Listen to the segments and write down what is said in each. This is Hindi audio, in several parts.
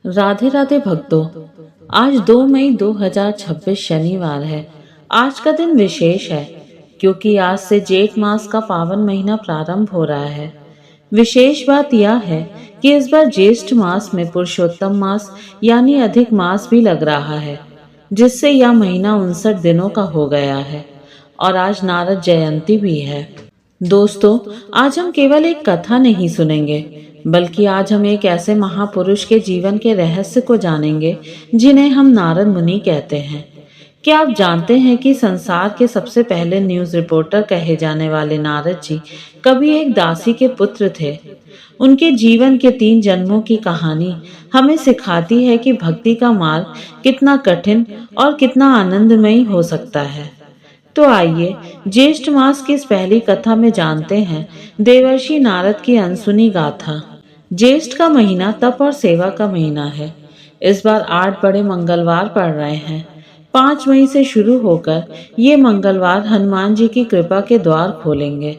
राधे राधे भक्तों। आज 2 मई 2026 शनिवार है। आज का दिन विशेष है क्योंकि आज से जेठ मास का पावन महीना प्रारंभ हो रहा है। विशेष बात यह है कि इस बार ज्येष्ठ मास में पुरुषोत्तम मास यानी अधिक मास भी लग रहा है, जिससे यह महीना 59 दिनों का हो गया है और आज नारद जयंती भी है। दोस्तों, आज हम केवल एक कथा नहीं सुनेंगे, बल्कि आज हम एक ऐसे महापुरुष के जीवन के रहस्य को जानेंगे जिन्हें हम नारद मुनि कहते हैं। क्या आप जानते हैं कि संसार के सबसे पहले न्यूज़ रिपोर्टर कहे जाने वाले नारद जी कभी एक दासी के पुत्र थे। उनके जीवन के 3 जन्मों की कहानी हमें सिखाती है कि भक्ति का मार्ग कितना कठिन और कितना आनंदमयी हो सकता है। तो आइए ज्येष्ठ मास की इस पहली कथा में जानते हैं देवर्षि नारद की अनसुनी गाथा। ज्येष्ठ का महीना तप और सेवा का महीना है। इस बार 8 बड़े मंगलवार पड़ रहे हैं। 5 मई से शुरू होकर ये मंगलवार हनुमान जी की कृपा के द्वार खोलेंगे।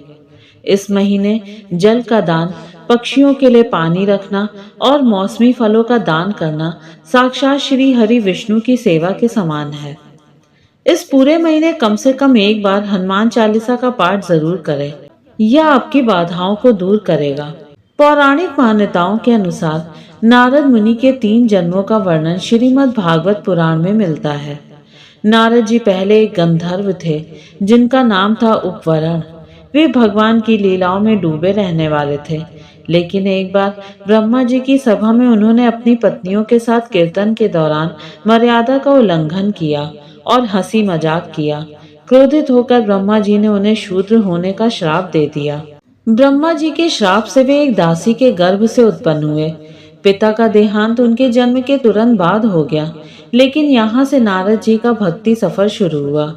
इस महीने जल का दान, पक्षियों के लिए पानी रखना और मौसमी फलों का दान करना साक्षात श्री हरि विष्णु की सेवा के समान है। इस पूरे महीने कम से कम एक बार हनुमान चालीसा का पाठ जरूर करें। यह आपकी बाधाओं को दूर करेगा। पौराणिक मान्यताओं के अनुसार नारद मुनि के 3 जन्मों का वर्णन श्रीमद् भागवत पुराण में मिलता है। नारद जी पहले एक गंधर्व थे जिनका नाम था उपवरण। वे भगवान की लीलाओं में डूबे रहने वाले थे, लेकिन एक बार ब्रह्मा जी की सभा में उन्होंने अपनी पत्नियों के साथ कीर्तन के दौरान मर्यादा का उल्लंघन किया और हंसी मजाक किया। क्रोधित होकर ब्रह्मा जी ने उन्हें शूद्र होने का श्राप दे दिया। ब्रह्मा जी के श्राप से वे एक दासी के गर्भ से उत्पन्न हुए। पिता का देहांत उनके जन्म के तुरंत बाद हो गया, लेकिन यहाँ से नारद जी का भक्ति सफर शुरू हुआ।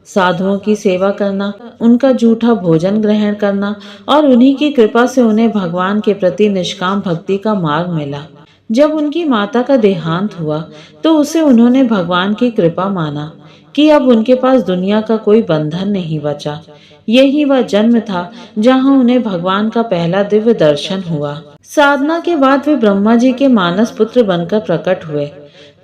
साधुओं की सेवा करना, उनका जूठा भोजन ग्रहण करना और उन्हीं की कृपा से उन्हें भगवान के प्रति निष्काम भक्ति का मार्ग मिला। जब उनकी माता का देहांत हुआ तो उसे उन्होंने भगवान की कृपा माना कि अब उनके पास दुनिया का कोई बंधन नहीं बचा। यही वह जन्म था जहां उन्हें भगवान का पहला दिव्य दर्शन हुआ। साधना के बाद वे ब्रह्मा जी के मानस पुत्र बनकर प्रकट हुए।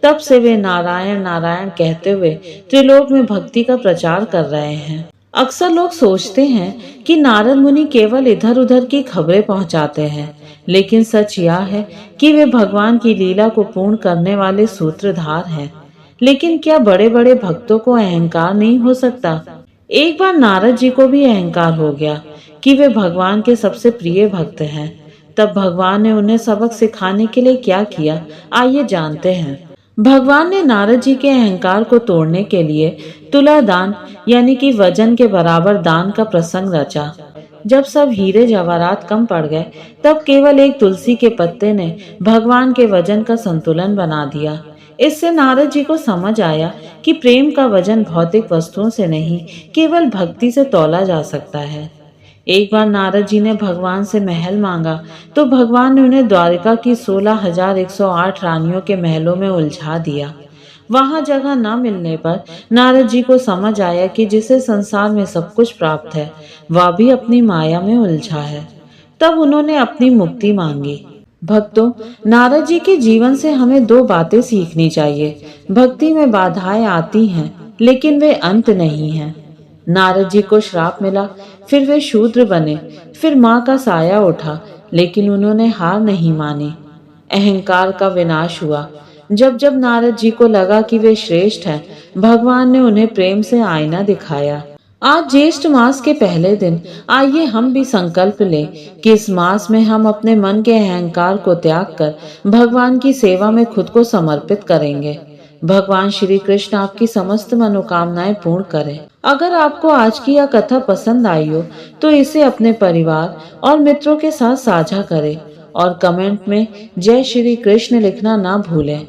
तब से वे नारायण नारायण कहते हुए त्रिलोक में भक्ति का प्रचार कर रहे हैं। अक्सर लोग सोचते हैं कि नारद मुनि केवल इधर उधर की खबरें पहुंचाते हैं, लेकिन सच यह है कि वे भगवान की लीला को पूर्ण करने वाले सूत्रधार हैं। लेकिन क्या बड़े बड़े भक्तों को अहंकार नहीं हो सकता? एक बार नारद जी को भी अहंकार हो गया कि वे भगवान के सबसे प्रिय भक्त हैं। तब भगवान ने उन्हें सबक सिखाने के लिए क्या किया, आइए जानते हैं। भगवान ने नारद जी के अहंकार को तोड़ने के लिए तुला दान यानी कि वजन के बराबर दान का प्रसंग रचा। जब सब हीरे जवाहरात कम पड़ गए, तब केवल एक तुलसी के पत्ते ने भगवान के वजन का संतुलन बना दिया। इससे नारद जी को समझ आया कि प्रेम का वजन भौतिक वस्तुओं से नहीं, केवल भक्ति से तौला जा सकता है। एक बार नारद जी ने भगवान से महल मांगा तो भगवान ने उन्हें द्वारिका की 16,108 रानियों के महलों में उलझा दिया। वहां जगह न मिलने पर नारद जी को समझ आया कि जिसे संसार में सब कुछ प्राप्त है, वह भी अपनी माया में उलझा है। तब उन्होंने अपनी मुक्ति मांगी। भक्तों, नारद जी के जीवन से हमें 2 बातें सीखनी चाहिए। भक्ति में बाधाएं आती हैं, लेकिन वे अंत नहीं हैं। नारद जी को श्राप मिला, फिर वे शूद्र बने, फिर माँ का साया उठा, लेकिन उन्होंने हार नहीं मानी। अहंकार का विनाश हुआ। जब जब नारद जी को लगा कि वे श्रेष्ठ हैं, भगवान ने उन्हें प्रेम से आईना दिखाया। आज ज्येष्ठ मास के पहले दिन आइए हम भी संकल्प लें कि इस मास में हम अपने मन के अहंकार को त्याग कर भगवान की सेवा में खुद को समर्पित करेंगे। भगवान श्री कृष्ण आपकी समस्त मनोकामनाएं पूर्ण करें। अगर आपको आज की यह कथा पसंद आई हो तो इसे अपने परिवार और मित्रों के साथ साझा करें और कमेंट में जय श्री कृष्ण लिखना ना भूलें।